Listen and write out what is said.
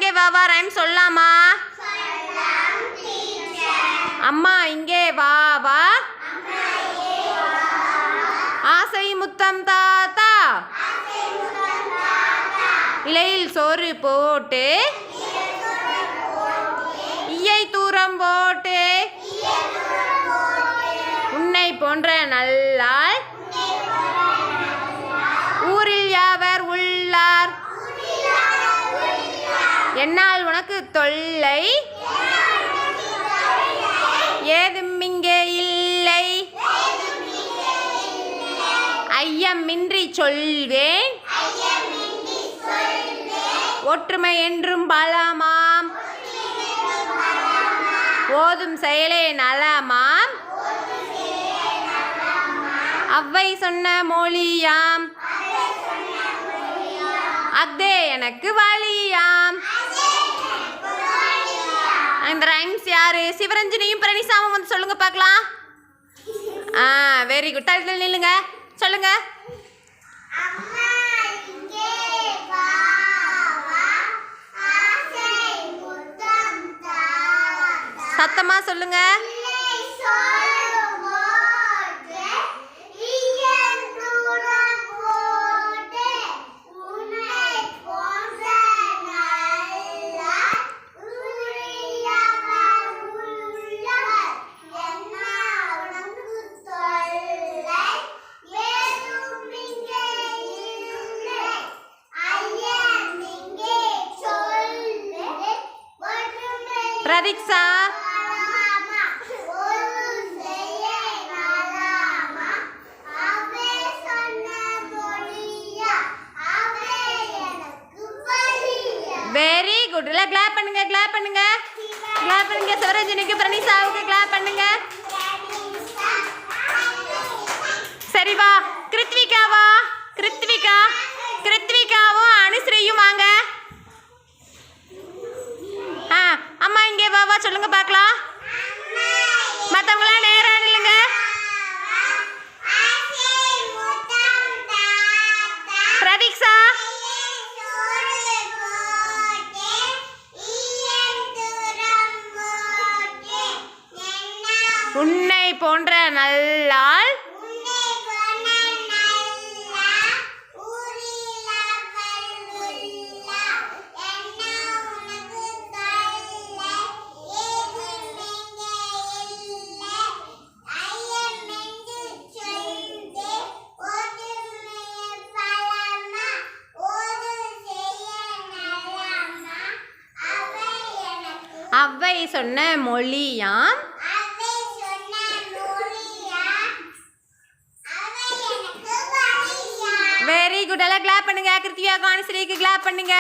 இங்கே வா வா ரைம் சொல்லலாமா? அம்மா இங்கே வா வா, ஆசை முத்தம் தாத்தா, இலையில் சோறு போட்டு ஈயை தூரம் போட்டு, உன்னை போன்ற நல்லாள் ஊரில் யாவர் உள்ளார், என்னால் உனக்கு தொல்லை ஏதும் இங்கே இல்லை, ஐயமின்றி சொல்வேன் ஒற்றுமை என்றும் பலமாம், ஓதும் செயலே நலமாம், அவ்வை சொன்ன மொழியாம், அக்தே எனக்கு வழியாம். இந்த ரைம்ஸ் யாரு? சிவரஞ்சனியும் பிரணிசாவும் வந்து சொல்லுங்க பார்க்கலாம். Very good. தள்ளி நில்லுங்க, சொல்லுங்க. சத்தமா சொல்லுங்க. Pratiksha, very good. இல்லை கிளாப் பண்ணுங்க, கிளாப் பண்ணுங்க, கிளாப் பண்ணுங்க. சிவரஞ்சனிக்கு பிரணிசாவுக்கு கிளாப் பண்ணுங்க. சரி வா கிருத்விகாவா, கிருத்விகாவும் அனுஸ்ரீயும் வாங்க. அம்மா இங்கே வா வா சொல்லுங்க பார்க்கலாம். மற்றவங்களாம் நேராக நில்லுங்க. பிரதீக்ஷா, உன்னை போன்ற நல்லாள் அவ்வை சொன்ன மொழியாம், வெரி குட். எல்லாம் கிளாப் பண்ணுங்க. கிருத்திகா கான்ஸ்ரீக்கு கிளாப் பண்ணுங்க.